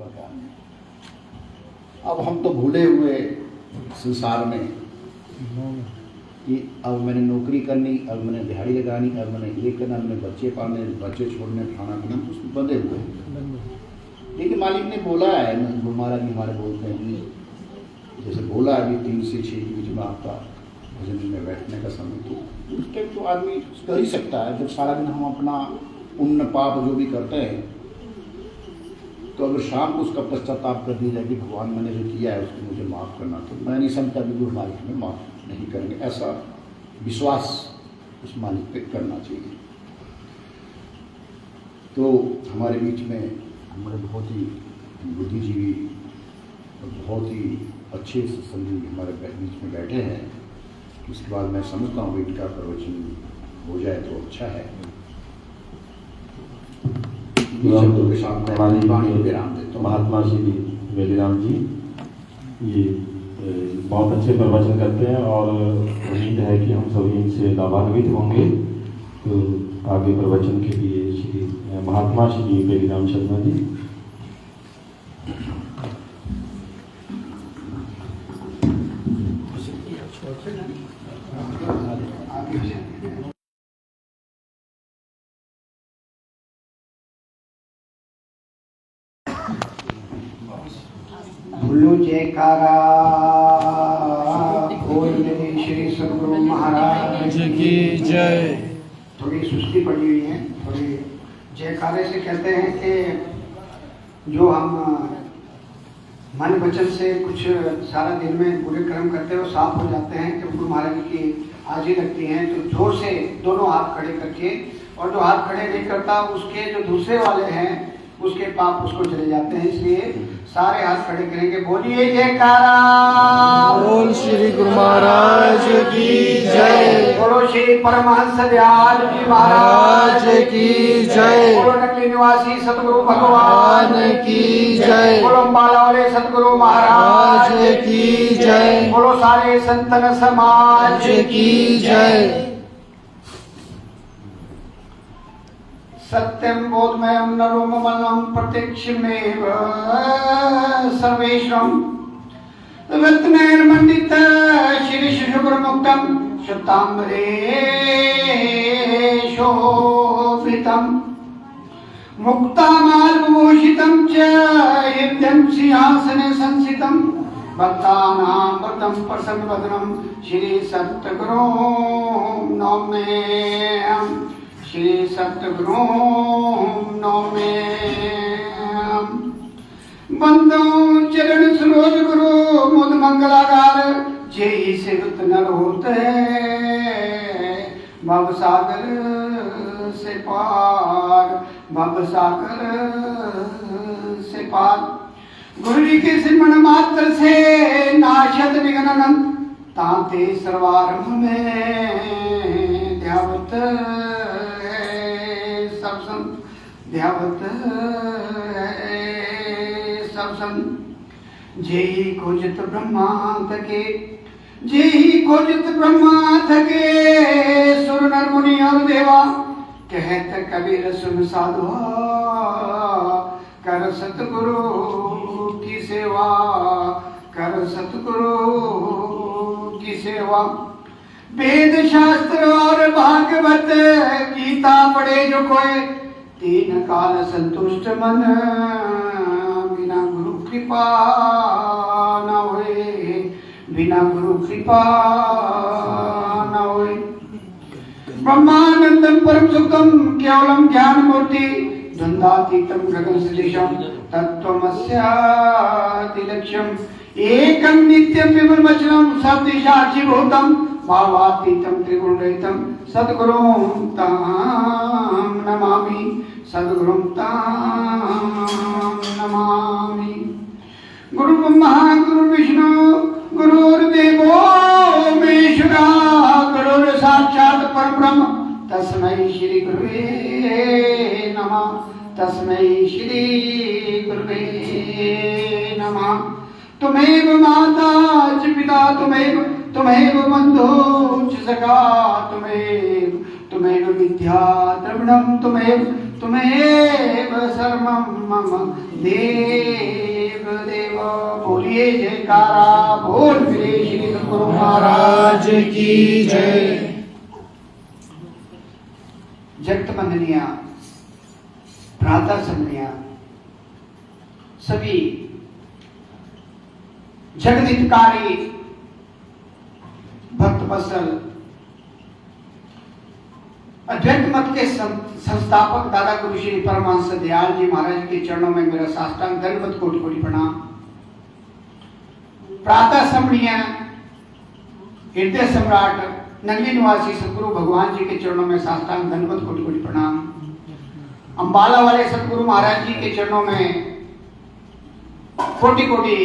प्रकार। अब हम तो भूले हुए संसार में कि अब मैंने नौकरी करनी, अब मैंने दिहाड़ी लगानी, अब मैंने ये करना, मैंने बच्चे पालने, बच्चे छोड़ने, खाना पीना, तो उसमें बंधे हुए हैं। लेकिन मालिक ने बोला है, महाराज जी हमारे बोलते हैं कि जैसे बोला अभी 3 से 6 के बीच में आपका भजन में बैठने का समय, तो उस टाइम तो आदमी कर ही सकता है। जब सारा दिन हम अपना पुण्य पाप जो भी करते हैं, तो अगर शाम को उसका पश्चाताप कर दिया जाए कि भगवान मैंने जो किया है उसको मुझे माफ़ करना, तो मैं नहीं समझता बिल्कुल मालिक में माफ़ नहीं करेंगे। ऐसा विश्वास उस मालिक पे करना चाहिए। तो हमारे बीच में हमारे बहुत ही बुद्धिजीवी और बहुत ही अच्छे सत्संगी हमारे बीच में बैठे हैं। उसके बाद मैं समझता हूँ कि इनका प्रवचन हो जाए तो अच्छा है। के सामने महात्मा श्री वेदीराम जी ये बहुत अच्छे प्रवचन करते हैं और उम्मीद है कि हम सभी इनसे लाभान्वित होंगे। तो आगे प्रवचन के लिए श्री महात्मा श्री वेदीराम शर्मा जी। बोलो जयकारा बोल श्री सद्गुरु महाराज की जय। थोड़ी सुस्ती पड़ी हुई है, थोड़ी जयकारे से कहते हैं कि जो हम मन वचन से कुछ सारा दिन में बुरे कर्म करते हैं वो साफ हो जाते हैं। जब गुरु महाराज की हाजिरी लगती है तो जोर से दोनों हाथ खड़े करके, और जो हाथ खड़े नहीं करता उसके जो दूसरे वाले हैं उसके पाप उसको चले जाते हैं। इसलिए सारे हाथ खड़े करेंगे। बोलिए जयकारा बोल श्री गुरु महाराज की जय। बोलो श्री परमहंस दयाल जी महाराज की जय। बोलो नकली निवासी सतगुरु भगवान की जय। बोलो अम्बाला वाले सतगुरु महाराज की जय। बोलो सारे संतन समाज की जय। सत्यम बोधमयम नरोममलम प्रत्यक्षमेव सर्वेश्वरम रत्नैर्मण्डित श्री शुभ्रमुक्तम शुद्धाम्बरे शोभितम मुक्तामार्गभूषितं च हृदयं सिंहासने संस्थितं भक्तानां वरदं प्रसन्नवदनं श्री सद्गुरो नौम्यहम्। श्री सतगुरु नौमे बंदो चरण सरोज गुरु मुद मंगलागार जय सेवत नर होते भव सागर से पार, भव सागर से पार। गुरु जी के सिमरण मात्र से नाशत विघ्न ताते सर्वारंभ में ध्यावत ध्यावत सब संग। जेहि खोजत ब्रह्मा थके, जेहि खोजत ब्रह्मा थके, सुर नर मुनि और देवा कहत कबीर सुन साधुआ कर सतगुरु की सेवा, कर सतगुरु की सेवा। वेद शास्त्र और भागवत गीता पढ़े जो कोई, तीन काल संतुष्ट मन बिना गुरु कृपा न होए, बिना गुरु कृपा न होए। ब्रह्मानंदम परम सुखम केवलम ज्ञान मूर्ति द्वंद्वातीतम गगन सदृशम तत्त्वमस्याति लक्ष्यम एकम नित्यम विमल वचनम सत्य साक्षी भूतम भावातीतम त्रिगुण रहितम सद्गुरुं तां नमामि, सद्गुरुं तां नमामि। गुरु ब्रह्मा गुरु विष्णु गुरुर्देवो महेश्वरा गुरुर् साक्षात् परब्रह्म तस्मै श्री गुरुवे नमः, तस्मै श्री गुरुवे नमः। तुमेव माता च पिता तुमेव बंधु च सखा तुमेव विद्या द्रविणं तुमेव सर्वं मम देव जय जयकारा बोल मेरे श्री सतगुरु महाराज की जय। जगत बंधनिया, भ्राता समनिया, सभी जगदितकारी भक्त वत्सल अद्वैत मत के संस्थापक दादा गुरु श्री परमहंस दयाल जी महाराज के चरणों में मेरा साष्टांग दंडवत कोटि कोटि प्रणाम। प्रातः समणीय हृदय सम्राट नगली निवासी सतगुरु भगवान जी के चरणों में साष्टांग दंडवत कोटि कोटि प्रणाम। अंबाला वाले सतगुरु महाराज जी के चरणों में कोटि कोटि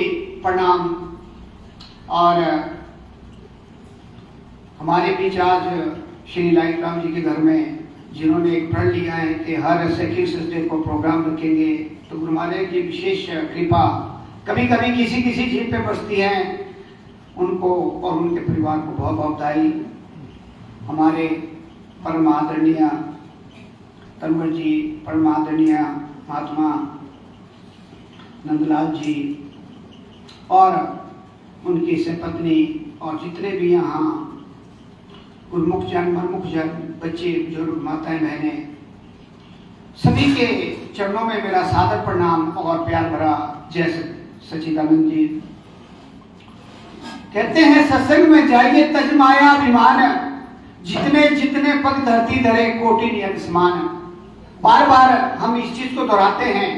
प्रणाम। और हमारे बीच आज श्री लाइट राम जी के घर में जिन्होंने एक प्रण लिया है कि हर सेकंड संडे को प्रोग्राम रखेंगे, तो गुरु महाराज की विशेष कृपा कभी कभी किसी किसी चीज पे बरसती है। उनको और उनके परिवार को बहुत बहुत बधाई। हमारे परम आदरणीय तनवर जी, परम आदरणीय महात्मा नंदलाल जी और उनकी पत्नी और जितने भी यहाँ गुरुमुख जन, मनमुख जन, बच्चे, बुजुर्ग, माताएं, बहनें, सभी के चरणों में मेरा सादर प्रणाम और प्यार भरा जय सच्चिदानंद जी। कहते हैं सत्संग में जाइए तज माया अभिमान, जितने जितने पग धरती धरे कोटि नियत समान। बार बार हम इस चीज को दोहराते हैं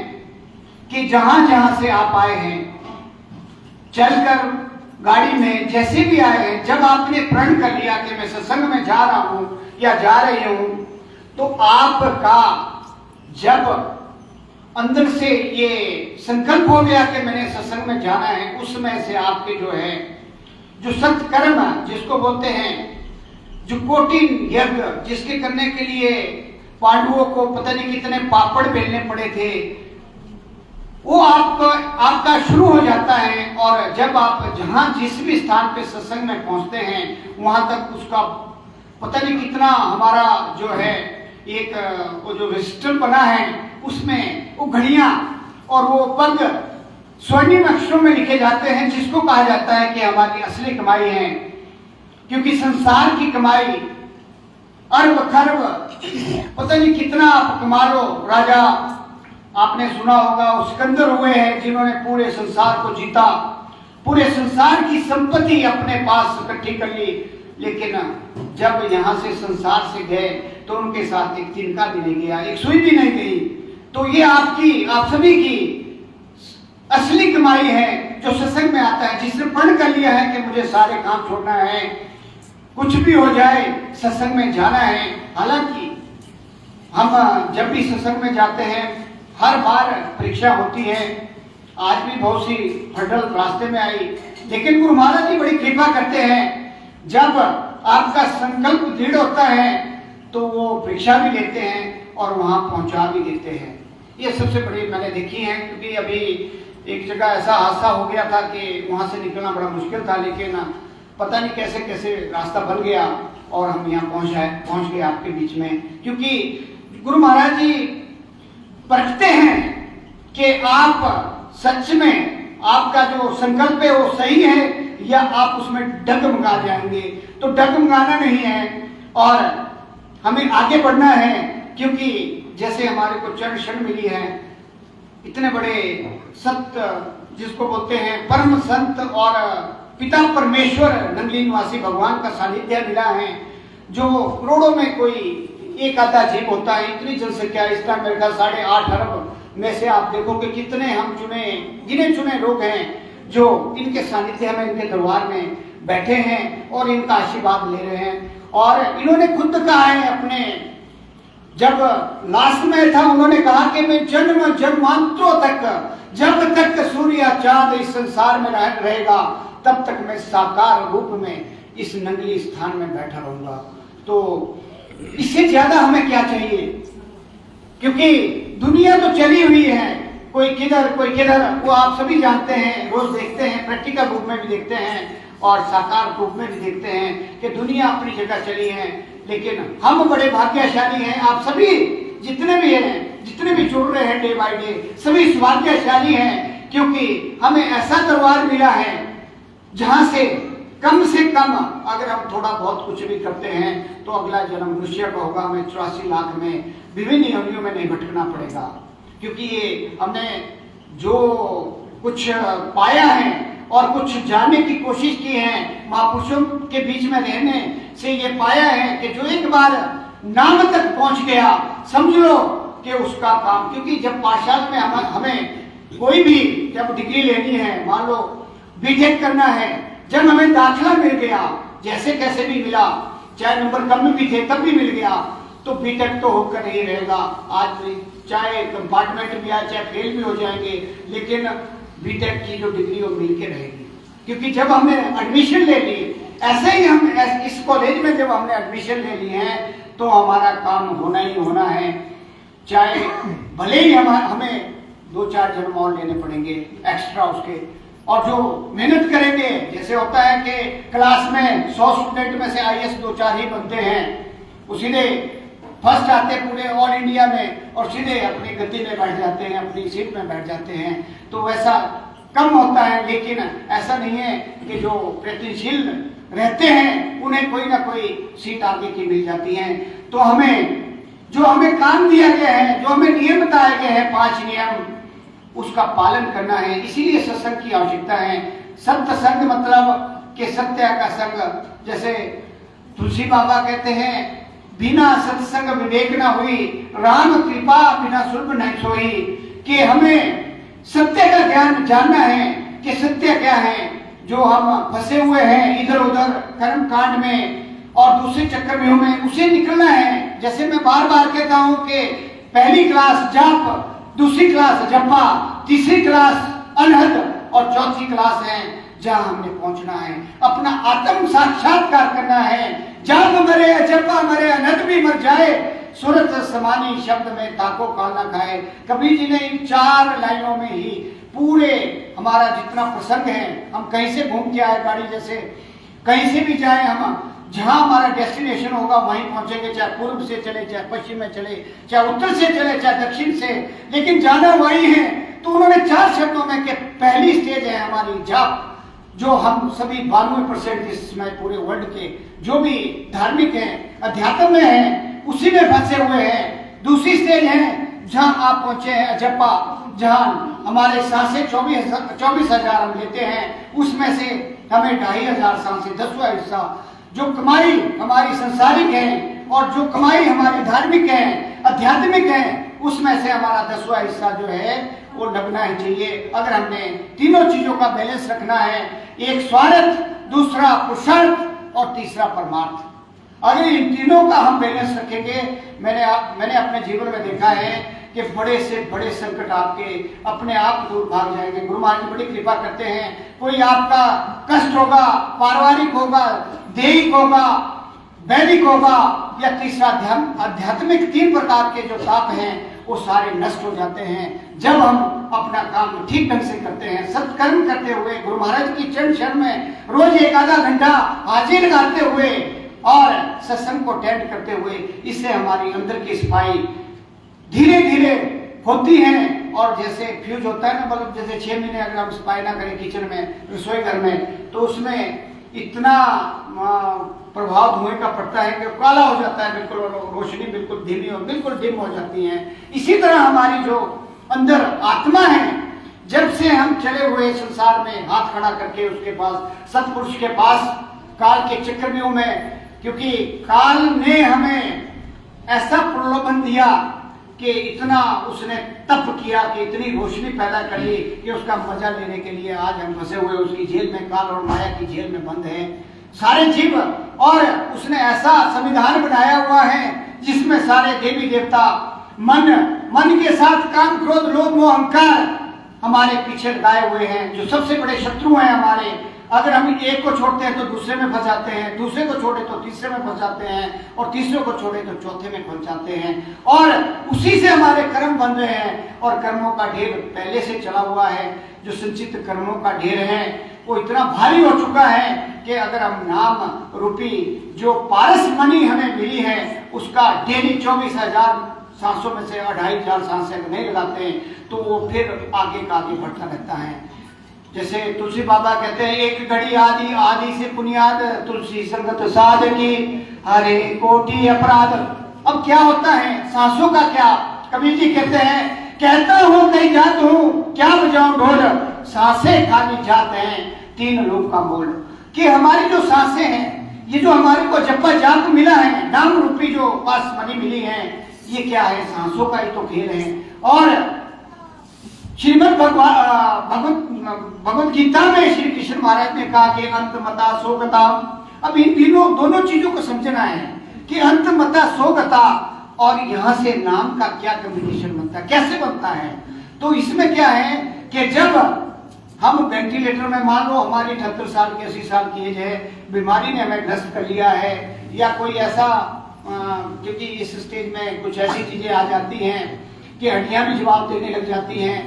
कि जहां जहां से आप आए हैं, चलकर गाड़ी में जैसे भी आए हैं, जब आपने प्रण कर लिया कि मैं सत्संग में जा रहा हूं या जा रही हूं, तो आपका जब अंदर से ये संकल्प हो गया कि मैंने सत्संग में जाना है, उसमें से आपके जो है जो सत्कर्म जिसको बोलते हैं, जो कोटिन यज्ञ जिसके करने के लिए पांडवों को पता नहीं कितने पापड़ बेलने पड़े थे, वो आपका शुरू हो जाता है। और जब आप जहां जिस भी स्थान पे सत्संग में पहुंचते हैं, वहां तक उसका पता नहीं कितना हमारा जो है एक वो जो रजिस्टर बना है, उसमें वो घड़ियां और वो पग स्वर्णिम अक्षरों में लिखे जाते हैं, जिसको कहा जाता है कि हमारी असली कमाई है। क्योंकि संसार की कमाई अरब खरब पता नहीं कितना आप कमा लो। राजा आपने सुना होगा, वो सिकंदर हुए हैं जिन्होंने पूरे संसार को जीता, पूरे संसार की संपत्ति अपने पास इकट्ठी कर ली, लेकिन जब यहाँ से संसार से गए तो उनके साथ एक तिनका भी नहीं गया, एक सुई भी नहीं गई। तो ये आपकी, आप सभी की असली कमाई है जो सत्संग में आता है, जिसने प्रण कर लिया है कि मुझे सारे काम छोड़ना है, कुछ भी हो जाए सत्संग में जाना है। हालांकि हम जब भी सत्संग में जाते हैं, हर बार परीक्षा होती है। आज भी बहुत सी हर्डल रास्ते में आई, लेकिन गुरु महाराज जी बड़ी कृपा करते हैं। जब आपका संकल्प दृढ़ होता है तो वो परीक्षा भी लेते हैं और वहां पहुंचा भी देते हैं। ये सबसे बड़ी मैंने देखी है। क्योंकि अभी एक जगह ऐसा हादसा हो गया था कि वहां से निकलना बड़ा मुश्किल था, लेकिन पता नहीं कैसे कैसे रास्ता बन गया और हम यहाँ पहुंच गए आपके बीच में। क्योंकि गुरु महाराज जी परखते हैं कि आप सच में आपका जो संकल्प है वो सही है या आप उसमें डगमगा जाएंगे। तो डगमगाना नहीं है और हमें आगे बढ़ना है। क्योंकि जैसे हमारे को चरण शरण मिली है, इतने बड़े संत जिसको बोलते हैं परम संत और पिता परमेश्वर नंदली निवासी भगवान का सानिध्य मिला है, जो करोड़ों में कोई एक आधा जीव होता है। इतनी जनसंख्या इस टाइम मेरे ख्याल 8.5 अरब में से आप देखोगे कितने हम गिने चुने लोग हैं जो इनके सानिध्य में, इनके दरबार में बैठे हैं और इनका आशीर्वाद ले रहे हैं। और इन्होंने खुद कहा है अपने, जब लास्ट में था उन्होंने कहा कि मैं जन्म जन्मांतरों तक, जब तक सूर्य चांद इस संसार में रहेगा, तब तक मैं साकार रूप में इस नंगली स्थान में बैठा रहूंगा। तो इससे ज्यादा हमें क्या चाहिए? क्योंकि दुनिया तो चली हुई है, कोई किधर कोई किधर, वो आप सभी जानते हैं, रोज देखते हैं, प्रैक्टिकल रूप में भी देखते हैं और साकार रूप में भी देखते हैं कि दुनिया अपनी जगह चली है। लेकिन हम बड़े भाग्यशाली हैं, आप सभी जितने भी हैं, जितने भी जुड़ रहे हैं डे बाय डे, सभी सौभाग्यशाली हैं। क्योंकि क्योंकि हमें ऐसा दरबार मिला है जहां से कम अगर हम थोड़ा बहुत कुछ भी करते हैं तो अगला जन्म मनुष्य का होगा, हमें 84 लाख में विभिन्न योनियों में नहीं भटकना पड़ेगा। क्योंकि ये हमने जो कुछ पाया है और कुछ जानने की कोशिश की है, महापुरुषों के बीच में रहने से ये पाया है कि जो एक बार नाम तक पहुंच गया, समझ लो कि उसका काम, क्योंकि जब पाठशाला में हमें कोई भी जब डिग्री लेनी है, मान लो बीटेक करना है, जब हमें दाखिला मिल गया, जैसे कैसे भी मिला, चाहे नंबर कम में भी थे तब भी मिल गया, तो बीटेक तो होकर ही रहेगा। आज चाहे कंपार्टमेंट भी आए, चाहे फेल भी हो जाएंगे, लेकिन बीटेक की जो डिग्री वो मिल के रहेगी। क्योंकि जब हमने एडमिशन ले ली, ऐसे ही हम इस कॉलेज में जब हमने एडमिशन ले ली है तो हमारा काम होना ही होना है, चाहे भले ही हमें 2-4 जन्म और लेने पड़ेंगे एक्स्ट्रा उसके। और जो मेहनत करेंगे, जैसे होता है कि क्लास में 100 स्टूडेंट में से IAS 2-4 ही बनते हैं, वो सीधे फर्स्ट आते पूरे ऑल इंडिया में और सीधे अपनी गद्दी में बैठ जाते हैं, अपनी सीट में बैठ जाते हैं, तो वैसा कम होता है। लेकिन ऐसा नहीं है कि जो प्रयत्नशील रहते हैं उन्हें कोई ना कोई सीट आगे की मिल जाती है। तो जो हमें काम दिया गया है, जो हमें नियम बताए गए हैं, 5 नियम, उसका पालन करना है। इसीलिए सत्संग की आवश्यकता है। सत्य संग मतलब कि सत्य का संग, जैसे तुलसी बाबा कहते हैं, बिना सत्संग विवेक न हुई, राम कृपा बिना सुलभ नहीं सोई। कि हमें सत्य का ज्ञान जानना है कि सत्य क्या है। जो हम फंसे हुए हैं इधर उधर कर्म कांड में और दूसरे चक्रव्यूह में, उसे निकलना है। जैसे मैं बार बार कहता हूं कि पहली क्लास जाप, दूसरी क्लास जपा, तीसरी क्लास अनहद और चौथी क्लास है जहां हमने पहुंचना है, अपना आत्म साक्षात्कार करना है। जाप मरे जपा मरे अनहद भी मर जाए, सूरत समानी शब्द में ताको काल न खाए। कबीर जी ने इन 4 लाइनों में ही पूरे हमारा जितना प्रसंग है, हम कहीं से घूम के आए गाड़ी, जैसे कहीं से भी जाए, हम जहां हमारा डेस्टिनेशन होगा वहीं पहुंचेंगे, चाहे पूर्व से चले, चाहे पश्चिम में चले, चाहे उत्तर से चले, चाहे दक्षिण से, लेकिन जाना वही है। तो उन्होंने 4 शब्दों में कि पहली स्टेज है हमारी जाप, जो हम सभी 92% इसमें पूरे वर्ल्ड के जो भी धार्मिक हैं, अध्यात्म में हैं, उसी में फंसे हुए हैं। दूसरी स्टेज है जहां आप पहुंचे हैं अजप्पा, जहां हमारे सांसें 24,000 हम लेते हैं, उसमें से हमें 2,500 सांसें, 10वां हिस्सा जो कमाई हमारी संसारिक है और जो कमाई हमारी धार्मिक है, आध्यात्मिक है, उसमें से हमारा 10वां हिस्सा जो है वो लगना ही चाहिए। अगर हमने तीनों चीजों का बैलेंस रखना है, एक स्वार्थ, दूसरा पुरुषार्थ और तीसरा परमार्थ, अगर इन तीनों का हम बैलेंस रखेंगे, मैंने अपने जीवन में देखा है कि बड़े से बड़े संकट आपके अपने आप दूर भाग जाएंगे। गुरु महाराज बड़ी कृपा करते हैं। कोई आपका कष्ट होगा, पारिवारिक होगा, दैहिक होगा, वैदिक होगा या तीसरा आध्यात्मिक, 3 प्रकार के जो ताप हैं वो सारे नष्ट हो जाते हैं जब हम अपना काम ठीक ढंग से करते हैं, सत्कर्म करते हुए, गुरु महाराज की चरण शरण में रोज 1-आधा घंटा हाजिर लगाते हुए और सत्संग को अटेंड करते हुए। इससे हमारी अंदर की सफाई धीरे धीरे होती है। और जैसे फ्यूज होता है ना, मतलब जैसे 6 महीने अगर हम सफाई ना करें किचन में, रसोई घर में, तो उसमें इतना प्रभाव धुएं का पड़ता है कि काला हो जाता है, बिल्कुल रोशनी बिल्कुल धीमी और बिल्कुल डिम हो जाती है। इसी तरह हमारी जो अंदर आत्मा है, जब से हम चले हुए संसार में हाथ खड़ा करके उसके पास, सत्पुरुष के पास, काल के चक्रव्यूह में, क्योंकि काल ने हमें ऐसा प्रलोभन दिया कि इतना उसने तप किया कि इतनी रोशनी पैदा कर ली कि उसका मजा लेने के लिए आज हम फंसे हुए उसकी जेल में, काल और माया की जेल में बंद हैं सारे जीव। और उसने ऐसा संविधान बनाया हुआ है जिसमें सारे देवी देवता मन के साथ काम, क्रोध, लोभ, मोह, अहंकार हमारे पीछे लगाए हुए हैं, जो सबसे बड़े शत्रु हैं हमारे। अगर हम एक को छोड़ते हैं तो दूसरे में फंस जाते हैं, दूसरे को छोड़े तो तीसरे में फंस जाते हैं और तीसरे को छोड़े तो चौथे में फंस जाते हैं। और उसी से हमारे कर्म बन रहे हैं और कर्मों का ढेर पहले से चला हुआ है। जो संचित कर्मों का ढेर है वो इतना भारी हो चुका है कि अगर हम नाम रूपी जो पारस मणि हमें मिली है उसका डेली 24,000 सांसों में से 2.5 सांसें अगर नहीं लगाते हैं तो वो फिर आगे का आगे बढ़ता रहता है। जैसे तुलसी बाबा कहते हैं, एक घड़ी आदि आदि से बुनियाद, तुलसी संगत साध की हरे कोटि अपराध। अब क्या होता है सांसों का क्या, कबीर जी कहते हैं, कहता हूं कई जात हूं क्या बजाऊं ढोल, सांसें खाली जात हैं 3 लोक का मोल। कि हमारी जो सांसें हैं, ये जो हमारे को जप्पा जाप मिला है, नाम रूपी जो पास मनी मिली है, ये क्या है, सांसों का ही तो खेल है। और श्रीमद् भगवत गीता में श्री कृष्ण महाराज ने कहा कि अंत मता सो गता। अब इन दोनों चीजों को समझना है कि अंत मता सो गता और यहाँ से नाम का क्या कम्बिनेशन बनता है, कैसे बनता है। तो इसमें क्या है कि जब हम वेंटिलेटर में, मान लो हमारी 78 साल की 80 साल की एज है, बीमारी ने हमें ग्रस्त कर लिया है, या कोई ऐसा क्योंकि इस स्टेज में कुछ ऐसी चीजें आ जाती हैं कि हड्डियां भी जवाब देने लग जाती हैं।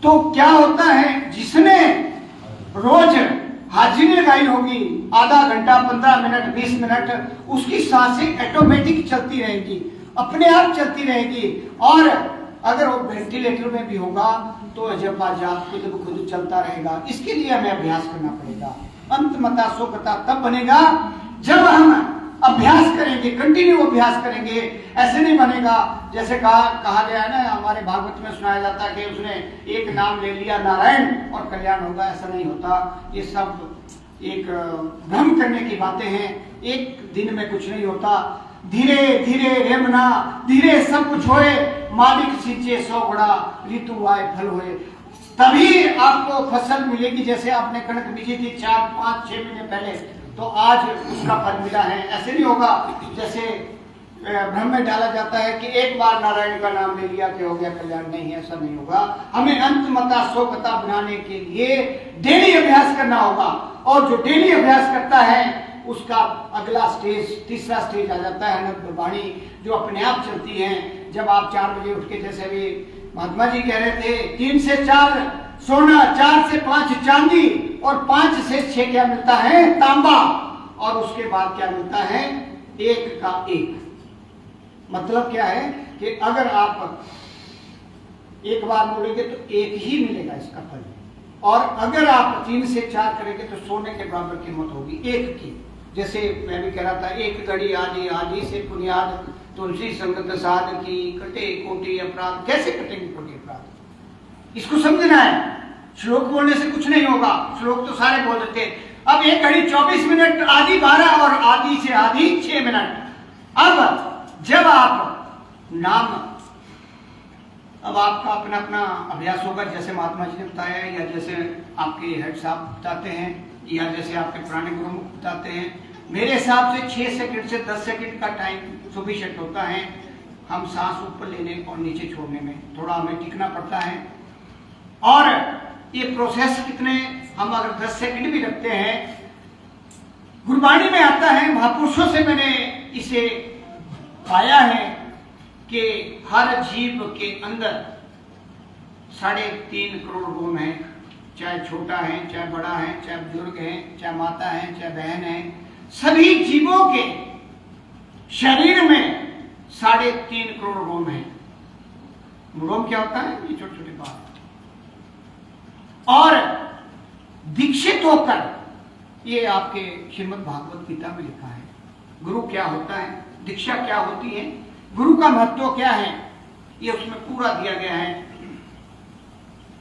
तो क्या होता है, जिसने रोज हाजिरी लगाई होगी, आधा घंटा 15 मिनट 20 मिनट, उसकी सांसें ऑटोमेटिक चलती रहेगी, अपने आप चलती रहेगी। और अगर वो वेंटिलेटर में भी होगा तो जब खुद चलता रहेगा। इसके लिए हमें अभ्यास करना पड़ेगा। अंत मता सो गता तब बनेगा जब हम अभ्यास करेंगे, कंटिन्यू अभ्यास करेंगे। ऐसे नहीं बनेगा, जैसे कहा गया है ना, हमारे भागवत में सुनाया जाता है कि उसने एक नाम ले लिया नारायण और कल्याण होगा। ऐसा नहीं होता, ये सब एक भ्रम करने की बातें हैं। एक दिन में कुछ नहीं होता, धीरे धीरे रेमना, धीरे सब कुछ होए, मालिक सींचे 100 घड़ा, ऋतु आए फल होए, तभी आपको फसल मिलेगी। जैसे आपने कणक बीजी थी 4, 5, 6 महीने पहले, तो आज उसका फल मिला है। ऐसे नहीं होगा जैसे भ्रम में डाला जाता है कि एक बार नारायण का नाम ले लिया कि हो गया कल्याण। नहीं, ऐसा नहीं होगा। हमें अंत मता सो गता बनाने के लिए डेली अभ्यास करना होगा, और जो डेली अभ्यास करता है उसका अगला स्टेज, तीसरा स्टेज आ जाता है अनंत वाणी, जो अपने आप चलती है। जब आप 4 बजे उठ के, जैसे अभी महात्मा जी कह रहे थे, 3 से 4 सोना, 4 से 5 चांदी, और 5 से 6 क्या मिलता है, तांबा, और उसके बाद क्या मिलता है, 1 का 1। मतलब क्या है कि अगर आप एक बार बोलेंगे तो 1 ही मिलेगा इसका फल, और अगर आप 3 से 4 करेंगे तो सोने के बराबर कीमत होगी 1 की। जैसे मैं भी कह रहा था, एक घड़ी आदि आदि से बुनियाद, तुलसी संगत साध की कटे कोटि अपराध। कैसे कटेंगे कोटि अपराध, इसको समझना है। श्लोक बोलने से कुछ नहीं होगा, श्लोक तो सारे बोल देते। अब एक घड़ी 24 मिनट, आधी 12 और आधी से आधी 6 मिनट। अब जब आप नाम, अब आपका अपना अपना अभ्यास होगा, जैसे महात्मा जी ने बताया, या जैसे आपके हेड साहब बताते हैं, या जैसे आपके पुराने गुरु बताते हैं। मेरे हिसाब से 6 सेकंड से 10 सेकंड का टाइम सफिशिएंट होता है। हम सांस ऊपर लेने और नीचे छोड़ने में थोड़ा हमें टिकना पड़ता है। और ये प्रोसेस कितने, हम अगर 10 सेकंड भी रखते हैं, गुरबाणी में आता है, महापुरुषों से मैंने इसे पाया है कि हर जीव के अंदर 3.5 करोड़ रोम है, चाहे छोटा है, चाहे बड़ा है, चाहे बुजुर्ग है, चाहे माता है, चाहे बहन है। सभी जीवों के शरीर में 3.5 करोड़ रोम है। रोम क्या होता है, ये छोटी छोटी बात। और दीक्षित होकर, ये आपके श्रीमद् भागवत गीता में लिखा है, गुरु क्या होता है, दीक्षा क्या होती है, गुरु का महत्व क्या है, ये उसमें पूरा दिया गया है।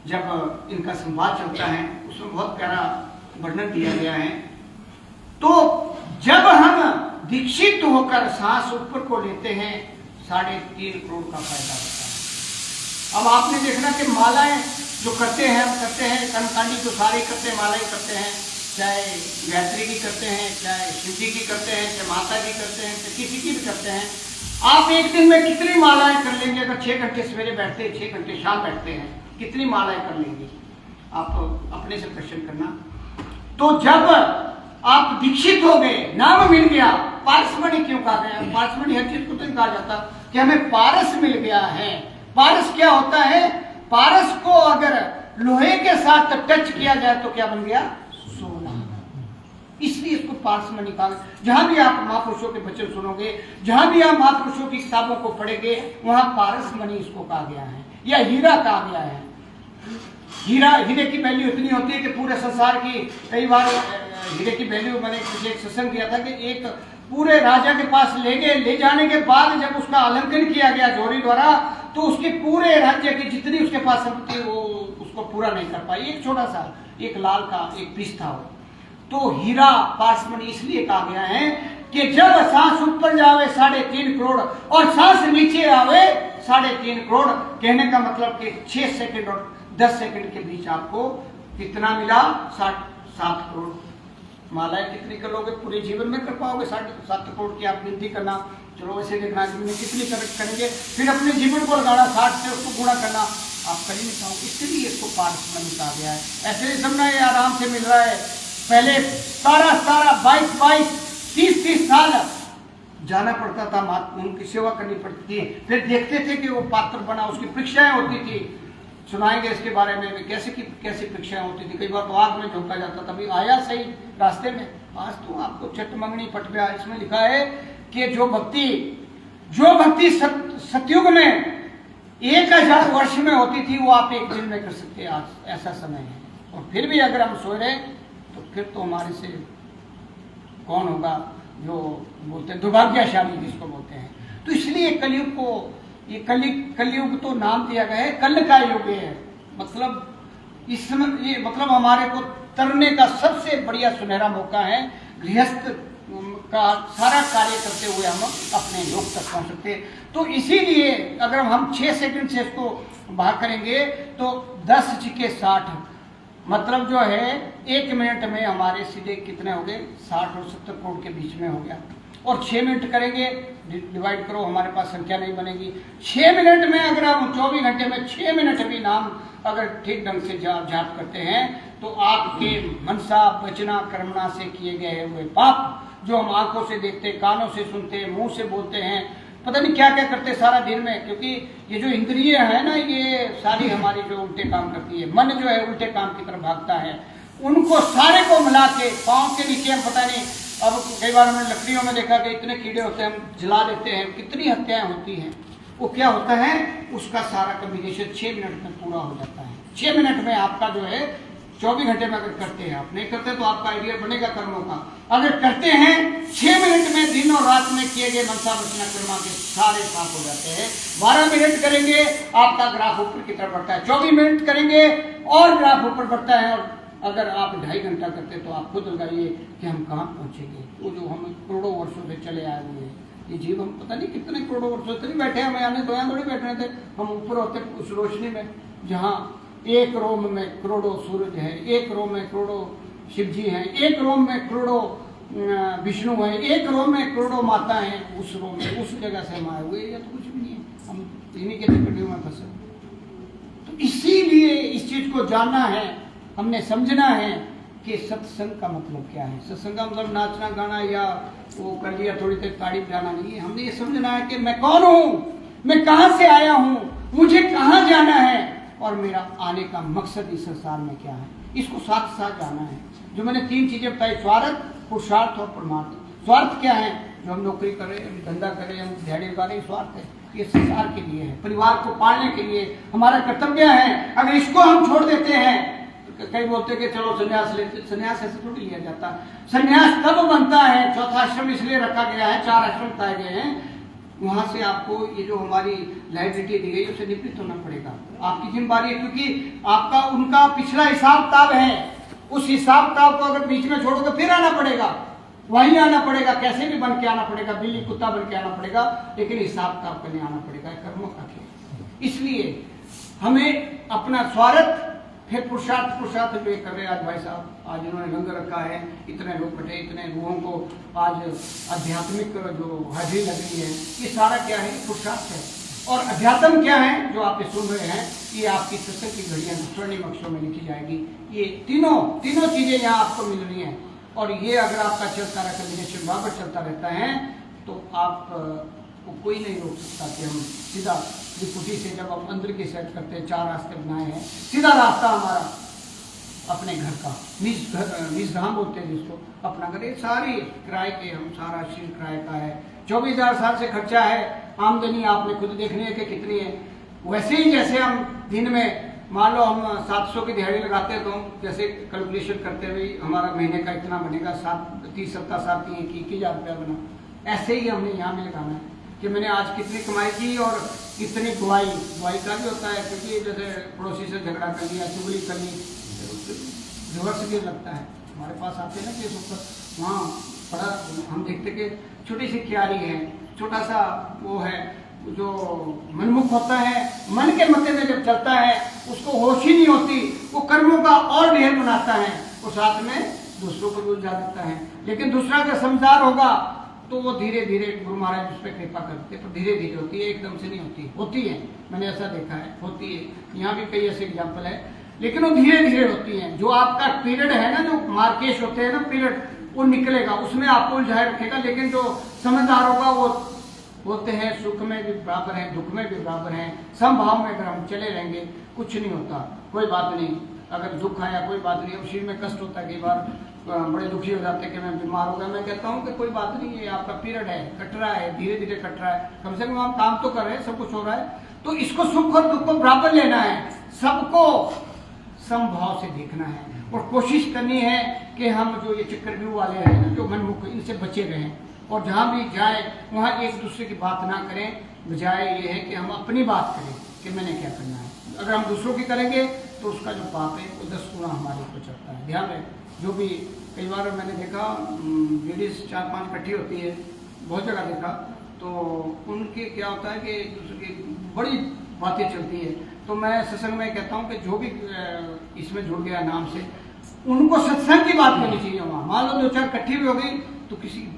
जब इनका संवाद चलता है उसमें बहुत प्यारा वर्णन दिया गया है। तो जब हम दीक्षित होकर सांस ऊपर को लेते हैं, 3.5 करोड़ का फायदा होता है। अब आपने देखना कि मालाएं जो करते हैं, हम करते हैं, कर्मकांडी तो सारे करते हैं, मालाएं करते हैं, चाहे गायत्री की करते हैं, चाहे शिव जी की करते हैं, चाहे माता जी करते हैं, चाहे किसी की भी करते हैं। आप एक दिन में कितनी मालाएं कर लेंगे? अगर 6 घंटे सवेरे बैठते हैं, 6 घंटे शाम बैठते हैं, कितनी मालाएं कर लेंगे? आप अपने से क्वेश्चन करना। तो जब आप दीक्षित हो गए, नाम मिल गया, पारसमणि क्यों कहा गया? पारसमणि हर चीज को तो नहीं कहा जाता कि हमें पारस मिल गया है। पारस क्या होता है? पारस को अगर लोहे के साथ टच किया जाए तो क्या बन गया? सोना। इसलिए इसको पारसमणि कहा। जहां भी आप महापुरुषों के वचन सुनोगे, जहां भी आप महापुरुषों की किताबों को पढ़ेंगे, वहां पारसमणि इसको कहा गया है या हीरा कहा गया है। हीरे की वैल्यू इतनी होती है कि पूरे संसार की, कई बार हीरे की वैल्यू, मैंने एक सत्संग किया था कि एक पूरे राजा के पास ले जाने के बाद जब उसका आलंकन किया गया जोरी द्वारा, तो उसके पूरे राज्य की जितनी उसके पास संपत्ति वो उसको पूरा नहीं कर पाई। एक छोटा सा एक लाल का एक पीस था। तो हीरा पारसमणि इसलिए कहा गया है कि जब सांस ऊपर जावे 3.5 करोड़ और सांस नीचे आवे 3.5 करोड़, कहने का मतलब कि 6 सेकंड और 10 सेकंड के बीच आपको कितना मिला? 7 करोड़। मालाएं कितनी कर लोगे? पूरे जीवन में कर पाओगे 7 करोड़ की आप गिनती करना। चलो वैसे देखना कितनी करेंगे, फिर अपने जीवन को लगाना, 60 से उसको गुणा करना, आप कर ही नहीं पाओगे। इसलिए इसको पारसमणि कहा गया है। ऐसे नहीं समझना ये आराम से मिल रहा है। पहले 22 30 साल जाना पड़ता था, महात्मा उनकी सेवा करनी पड़ती थी, फिर देखते थे कि वो पात्र बना, उसकी परीक्षाएं होती थी। सुनाएंगे इसके बारे में कैसे परीक्षाएं होती थी। कई बार तो आग में झोंका जाता था, आया सही रास्ते में। आज तो आपको चट मंगनी पट गया। इसमें लिखा है कि जो भक्ति सतयुग में 1000 वर्ष में होती थी, वो आप 1 दिन में कर सकते हैं। आज ऐसा समय है। और फिर भी अगर हम सो रहे तो फिर तो हमारे से कौन होगा, जो बोलते हैं दुर्भाग्यशाली जिसको बोलते हैं। तो इसलिए कलयुग को ये कलयुग तो नाम दिया गया है, कल का युग है। मतलब इस समय ये मतलब हमारे को तरने का सबसे बढ़िया सुनहरा मौका है। गृहस्थ का सारा कार्य करते हुए हम अपने योग तक पहुंच सकते हैं। तो इसीलिए अगर हम 6 सेकंड से इसको भाग करेंगे तो 10 के 60, मतलब जो है 1 मिनट में हमारे सीधे कितने हो गए? 60 और 70 करोड़ के बीच में हो गया। और 6 मिनट करेंगे, डिवाइड करो, हमारे पास संख्या नहीं बनेगी। 6 मिनट में अगर हम 24 घंटे में 6 मिनट भी नाम अगर ठीक ढंग से जाप करते हैं तो आपके मनसा वचना कर्मणा से किए गए हुए पाप, जो हम आंखों से देखते, कानों से सुनते, मुंह से बोलते हैं, पता नहीं क्या क्या करते सारा दिन में, क्योंकि ये जो इंद्रिय है ना, ये सारी हमारी जो उल्टे काम करती है। मन जो है उल्टे काम की तरफ भागता है। उनको सारे को मिला के पाँव के नीचे हम पता नहीं, अब कई बार हमने लकड़ियों में देखा कि इतने कीड़े होते हैं, हम जला देते हैं, कितनी हत्याएं होती हैं। वो क्या होता है, उसका सारा कम्बिनेशन 6 मिनट में पूरा हो जाता है। 6 मिनट में आपका जो है 24 घंटे में अगर करते हैं, आप नहीं करते तो आपका आइडिया बनेगा कर्मों का। अगर करते हैं 6 मिनट में दिन और रात में किए गए मनसा वचना कर्मा के सारे साफ हो जाते हैं। 12 मिनट करेंगे आपका ग्राफ ऊपर की तरफ बढ़ता है, 24 मिनट करेंगे और ग्राफ ऊपर बढ़ता है। और अगर आप 2.5 घंटा करते तो आप खुद लगाइए कि हम कहाँ पहुंचेंगे। वो जो हम करोड़ों वर्षों से चले आए हुए हैं, ये जीव हम पता नहीं कितने करोड़ों वर्षों से नहीं बैठे, हम यहाँ तो यहाँ थोड़ी बैठ रहे थे, हम ऊपर होते उस रोशनी में जहाँ 1 रोम में करोड़ों सूरज है, 1 रोम में करोड़ों शिव जी हैं, 1 रोम में करोड़ों विष्णु हैं, 1 रोम में करोड़ों माता हैं। उस रोम में उस जगह से हम आए हुए, या तो कुछ भी नहीं है, हम इन्हीं के चक्कर में फंसे। तो इसीलिए इस चीज को जानना है, हमने समझना है कि सत्संग का मतलब क्या है। सत्संग का मतलब नाचना गाना या वो कर लिया थोड़ी देर ताड़ी पिलाना नहीं है। हमने ये समझना है कि मैं कौन हूँ, मैं कहाँ से आया हूँ, मुझे कहाँ जाना है और मेरा आने का मकसद इस संसार में क्या है। इसको साथ साथ जाना है। जो मैंने 3 चीजें बताई, स्वार्थ, पुरुषार्थ और परमार्थ। स्वार्थ क्या है? जो हम नौकरी करें, हम धंधा करें, हम दिहाड़ी लगा रहे, स्वार्थ है। ये संसार के लिए है, परिवार को पालने के लिए हमारा कर्तव्य है। अगर इसको हम छोड़ देते हैं, कई बोलते हैं कि चलो संन्यास लेते, संन्यास ऐसे थोड़ी लिया जाता। संन्यास तब बनता है, चौथा आश्रम इसलिए रखा गया है, 4 आश्रम बताए गए हैं, वहां से आपको ये जो हमारी लाइबिलिटी दी गई उससे निवृत्त होना पड़ेगा। आपकी जिम्मेदारी है, क्योंकि आपका उनका पिछला हिसाब किताब है। उस हिसाब किताब को अगर बीच में छोड़ोगे फिर आना पड़ेगा, वहीं आना पड़ेगा, कैसे भी बन के आना पड़ेगा, बिल्ली कुत्ता बन के आना पड़ेगा, लेकिन हिसाब किताब करने आना पड़ेगा, कर्मों का खेल। इसलिए हमें अपना स्वार्थ, फिर पुरुषार्थ जो कर रहे हैं। आज भाई साहब, आज इन्होंने लंगर रखा है, इतने लोग बैठे, इतने लोगों को आज आध्यात्मिक जो हाजिरी लग रही है, ये सारा क्या है? पुरुषार्थ है। और अध्यात्म क्या है जो आप सुन रहे हैं, ये आपकी सत्संग की घड़ियां स्वर्णिम अक्षरों में लिखी जाएगी। ये तीनों चीजें यहाँ आपको मिल रही हैं। और ये अगर आपका चलता रहा, कम्युनिकेशन बराबर चलता रहता है, तो आप को कोई नहीं रोक सकता कि हम सीधा त्रिपुटी से जब हम अंदर की सेट करते हैं, 4 रास्ते बनाए हैं, सीधा रास्ता हमारा अपने घर का निज धाम बोलते हैं जिसको, अपना घर, ये सारी किराए के, हम सारा श्री किराए का है। 24,000 साल से खर्चा है, आमदनी आपने खुद देखनी है कि कितनी है। वैसे ही जैसे हम दिन में मान लो हम 700 की दिहाड़ी लगाते हैं, तो हम जैसे कैलकुलेशन करते हुए हमारा महीने का इतना बनेगा, 30 सप्ताह 7 21,000 रुपया बना। ऐसे ही हमने यहाँ में लगाना है कि मैंने आज कितनी कमाई की और कितनी बुआई का भी होता है, क्योंकि जैसे पड़ोसी से झगड़ा कर लिया, चुगली कर ली, रिवर्स भी लगता है। हमारे पास आते हैं ना केस ऊपर, वहाँ बड़ा हम देखते कि छोटी सी क्यारी है, छोटा सा वो है, जो मनमुख होता है, मन के मते में जब चलता है उसको होश ही नहीं होती, वो कर्मों का और ढेर बनाता है, वो साथ में दूसरों को भी उलझा देता है। लेकिन दूसरा अगर समझदार होगा तो वो धीरे धीरे, गुरु महाराज उस पर कृपा करते हैं, पर धीरे धीरे होती है, एकदम से नहीं होती है, मैंने ऐसा देखा है, होती है। यहाँ भी कई ऐसे एग्जाम्पल है, लेकिन वो धीरे धीरे होती है। जो आपका पीरियड है ना, जो मार्केश होते हैं ना पीरियड, वो निकलेगा, उसमें आपको उलझाए रखेगा। लेकिन जो समझदार होगा वो बोलते हैं सुख में भी बराबर है, दुख में भी बराबर है, समभाव में अगर हम चले रहेंगे कुछ नहीं होता, कोई बात नहीं। अगर दुख आया कोई बात नहीं, अब शरीर में कष्ट होता है, कई बार बड़े दुखी हो जाते हैं कि मैं बीमार हो गया, मैं कहता हूँ कि कोई बात नहीं, ये आपका पीरियड है, कट रहा है, धीरे धीरे कट रहा है, कम से कम आप काम तो कर रहे हैं, सब कुछ हो रहा है। तो इसको सुख और दुख को बराबर लेना है, सबको समभाव से देखना है और कोशिश करनी है कि हम जो ये चक्रव्यूह वाले हैं, जो मनमुख, इनसे बचे रहें और जहाँ भी जाए वहाँ एक दूसरे की बात ना करें, बजाय ये है कि हम अपनी बात करें कि मैंने क्या करना है। अगर हम दूसरों की करेंगे तो उसका जो पाप है वो 10 गुना हमारे ऊपर चढ़ता है। ध्यान रहे, जो भी कई बार मैंने देखा लेडीज 4-5 इकट्ठी होती है, बहुत जगह देखा, तो उनके क्या होता है कि एक दूसरे की बड़ी बातें चलती है। तो मैं सत्संग में कहता हूँ कि जो भी इसमें जुड़ गया नाम से, उनको सत्संग की बात करनी चाहिए। वहाँ मान लो 2-4 इकट्ठी भी हो गई तो किसी,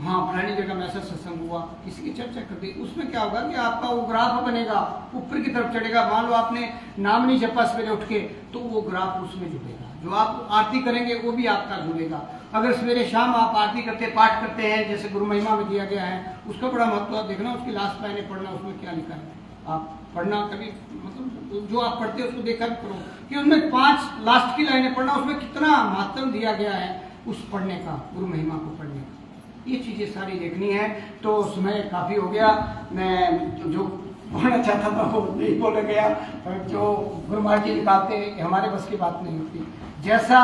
हाँ फलानी जगह में ऐसा सत्संग हुआ, किसी की चर्चा कर दी, उसमें क्या होगा कि आपका वो ग्राफ बनेगा, ऊपर की तरफ चढ़ेगा। मान लो आपने नाम नहीं जपा सवेरे उठ के, तो वो ग्राफ उसमें जुड़ेगा। जो आप आरती करेंगे वो भी आपका जुड़ेगा। अगर सवेरे शाम आप आरती करते, पाठ करते हैं, जैसे गुरु महिमा में दिया गया है, उसका बड़ा महत्व देखना, उसकी लास्ट लाइनें पढ़ना, उसमें क्या लिखा है आप पढ़ना। कभी मतलब जो आप पढ़ते हैं उसको देखा भी करो कि उनमें 5 लास्ट की लाइनें पढ़ना, उसमें कितना महत्व दिया गया है उस पढ़ने का, गुरु महिमा को पढ़ने का। ये चीज़ें सारी देखनी है। तो समय काफ़ी हो गया, मैं जो बोलना चाहता था वो नहीं बोला गया, जो गुरु महाराज जी निकालते हैं हमारे बस की बात नहीं होती। जैसा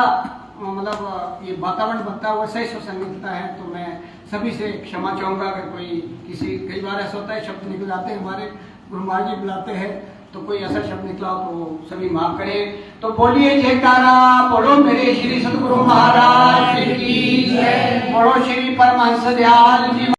मतलब ये वातावरण बनता है वैसा ही सत्संग मिलता है। तो मैं सभी से क्षमा चाहूँगा अगर कोई किसी, कई बार ऐसा होता है शब्द निकल जाते हैं, हमारे गुरु महाराज जी बुलाते हैं तो कोई ऐसा शब्द निकला हो तो सभी माफ करें। तो बोलिए जयकारा, बोलो मेरे श्री सतगुरु महाराज की जय, बोलो श्री परमहंस दयाल जी।